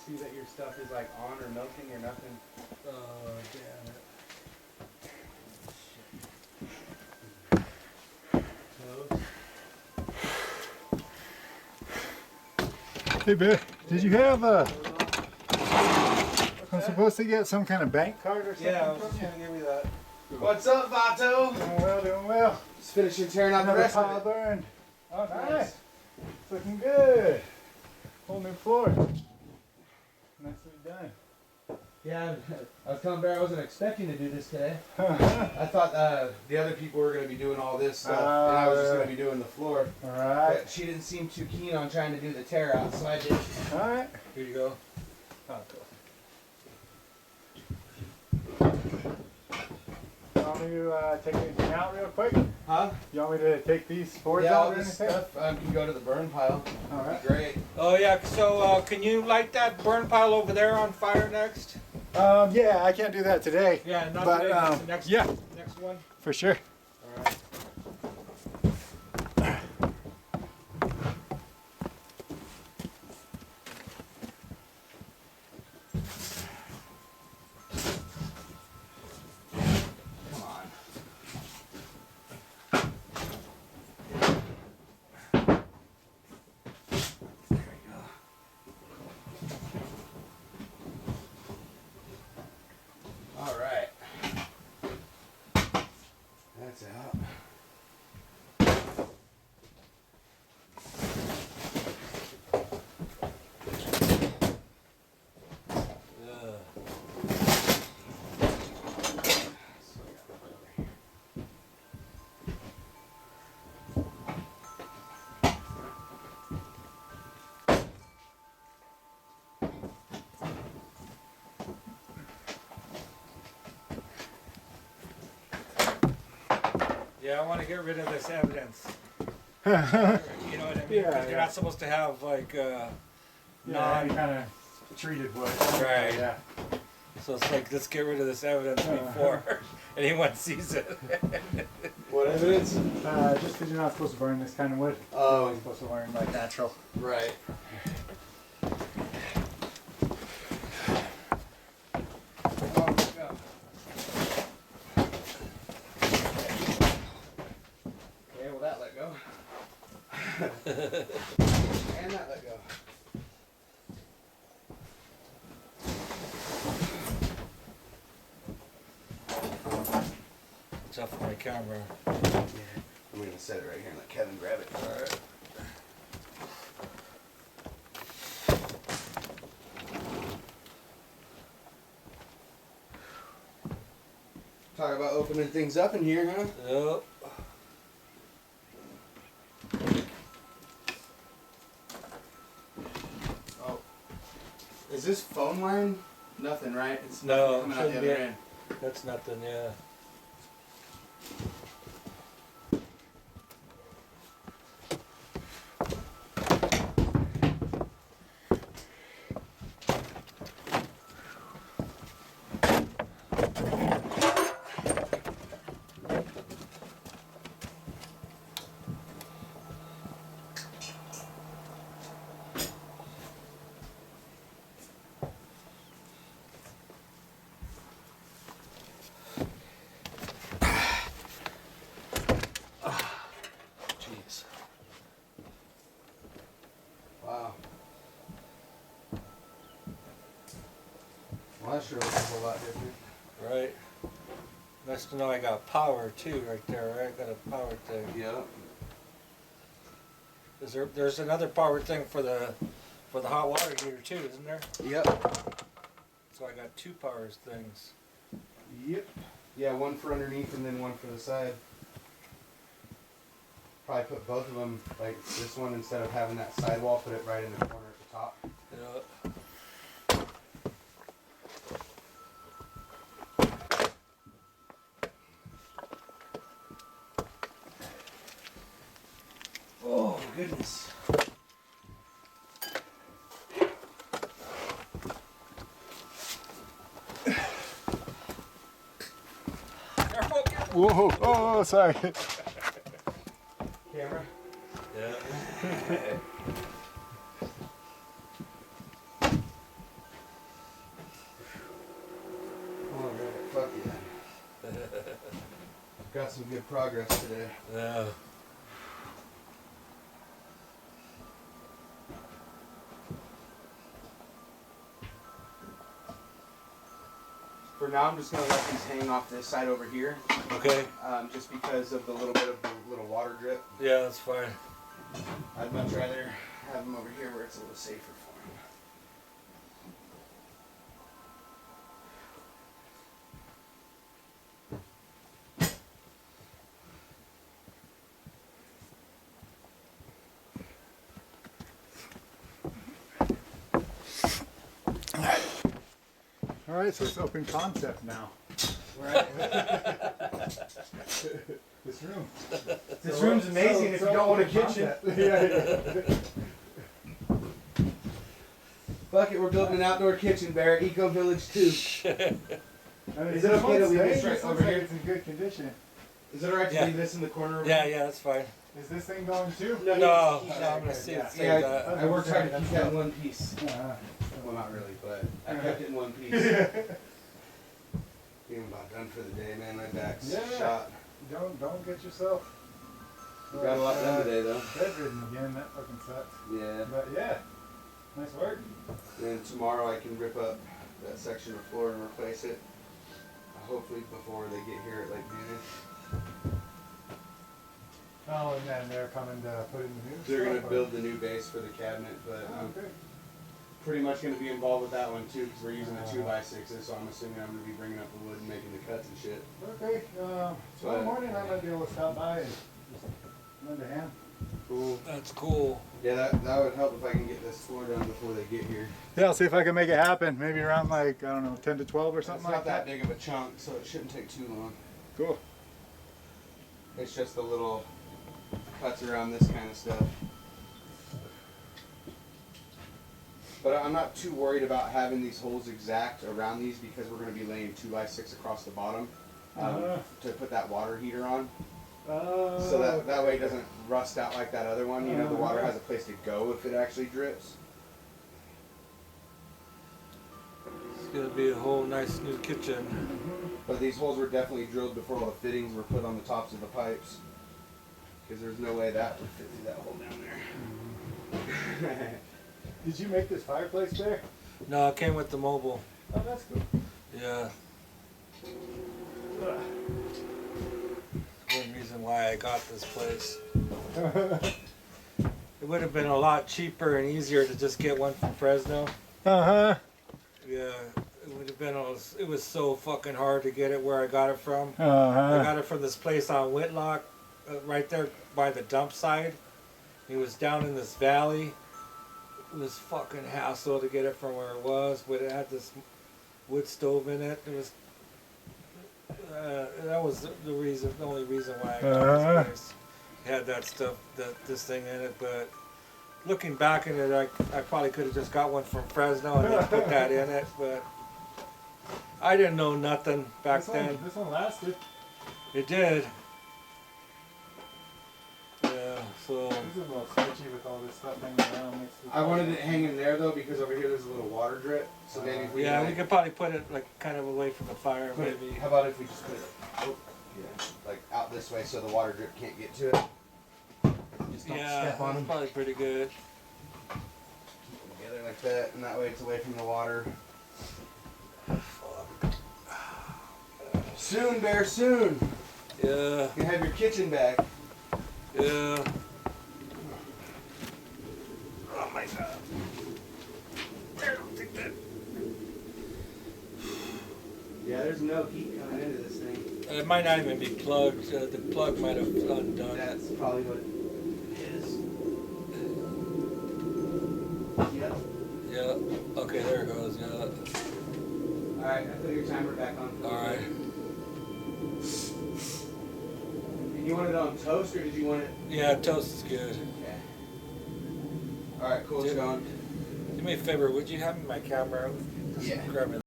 see that your stuff is like on or milking or nothing? Oh, damn it. Hey, Bill, did you have I'm supposed to get some kind of bank card or something? Yeah, I was just gonna give you that. What's up, Vato? Doing well, doing well. Just finishing tearing out the Another rest pile of it. burned. Oh, nice. It's looking good. Whole new floor. Nicely done. Yeah, I was telling Bear I wasn't expecting to do this today. I thought the other people were going to be doing all this stuff, and I was just going to be doing the floor. Alright. But she didn't seem too keen on trying to do the tear out, so I did. Alright. Here you go. Oh, cool. You want me to take anything out real quick? Huh? You want me to take these boards Yeah, out all or this anything? stuff can go to the burn pile. Alright. Great. Oh yeah, so can you light that burn pile over there on fire next? Yeah, I can't do that today. Yeah, not But, today, but the next, yeah. next one. For sure. Alright. Come on. There we go. All right. That's out. Ugh. Yeah, I want to get rid of this evidence. You know what I mean? Because Yeah, you're not supposed to have like Any kind of treated wood. Right. Yeah. So it's like, let's get rid of this evidence before anyone sees it. What evidence? Just because you're not supposed to burn this kind of wood. Oh. You're supposed to burn like natural. Right. Oh, God. Okay, well that let go. And that let go. It's off my camera. Yeah. I'm gonna set it right here and let Kevin grab it. Alright. Talk about opening things up in here, huh? Yep. Oh. Is this phone line? Nothing, right? It's No, nothing coming out the shouldn't other be. end. That's nothing, yeah. Jeez. Wow. Well, that sure looks a whole lot different. Right. Nice to know I got power too right there, right? I got a power thing. Yep. There's another power thing for the hot water heater too, isn't there? Yep. So I got two power things. Yep. Yeah, one for underneath and then one for the side. Probably put both of them, like this one, instead of having that sidewall, put it right in the corner at the top. Yeah. Oh, goodness. Careful, careful. Whoa! Oh, sorry. Camera? Yeah. got some good progress today. Yeah. For now, I'm just gonna let these hang off this side over here, Okay. just because of the little bit of the little water drip. Yeah, that's fine. I'd much rather have them over here where it's a little safer for them. All right, so it's open concept now. Right. This room. This room's amazing if you don't want a kitchen. Fuck it, we're building an outdoor kitchen, Bear. Eco Village 2. Is it okay to leave this right over here? It's in good condition. Is it alright to Yeah. leave this in the corner? over Yeah, here? yeah, that's fine. Is this thing going too? No, No, you- no, I'm gonna see it. Yeah, that. I worked hard to keep that in one piece. Uh-huh. Well, not really, but I kept it in one piece. Being about done for the day, man. My back's Yeah. shot. Don't get yourself. We got a lot done today, though. Bedridden again. That fucking sucks. Yeah. But yeah, nice work. And tomorrow I can rip up that section of floor and replace it. Hopefully before they get here at like noon. Oh, and then they're coming to put in the new. They're stuff, gonna or- build the new base for the cabinet, but Oh, I'm okay. pretty much gonna be involved with that one too, because we're using the 2x6s. So I'm assuming I'm gonna be bringing up the wood and making the cuts and shit. Okay. Tomorrow morning I might be able to stop by and just lend a hand. Cool. That's cool. Yeah, that would help if I can get this floor done before they get here. Yeah, I'll see if I can make it happen. Maybe around like, I don't know, 10 to 12 or It's something not like that that. big of a chunk, so it shouldn't take too long. Cool. It's just the little cuts around this kind of stuff. But I'm not too worried about having these holes exact around these because we're going to be laying 2x6 across the bottom to put that water heater on. So that way it doesn't rust out like that other one. You know, the water has a place to go if it actually drips. It's gonna be a whole nice new kitchen. But these holes were definitely drilled before all the fittings were put on the tops of the pipes. Because there's no way that would fit through that hole down there. Did you make this fireplace there? No, it came with the mobile. Oh, that's cool. Yeah. One reason why I got this place. It would have been a lot cheaper and easier to just get one from Fresno. Uh-huh. Yeah, it would have been. It was so fucking hard to get it where I got it from. I Uh-huh. got it from this place on Whitlock, right there by the dump site. It was down in this valley. It was fucking hassle to get it from where it was, but it had this wood stove in it. It was. That was the reason, the only reason why I got this place. It had that stuff, this thing in it, but looking back at it, I probably could have just got one from Fresno and then put that in it, but I didn't know nothing back then. This one lasted. It did. Yeah, so This is a little sketchy with all this stuff hanging around mixed with. I wanted it hanging there though because over here there's a little water drip. So maybe if we yeah, like, we could probably put it like kind of away from the fire, put it- maybe. how about if we just put it like out this way so the water drip can't get to it? Just don't Yeah, step on that's them. probably pretty good. Together like that, and that way it's away from the water. Soon, Bear, soon. Yeah, You can have your kitchen back. yeah. Oh my god. Yeah, there's no heat coming into this thing. It might not even be plugged. The plug might have undone. That's probably what it is. Yep. Yeah. Okay, there it goes. Yeah. Alright, I put your timer back on. All right. And you want it on toast or did you want it? Yeah, toast is good. Okay. Alright, cool, it's Did- going. Do me a favor. Would you have my camera? Just Yeah. grab it.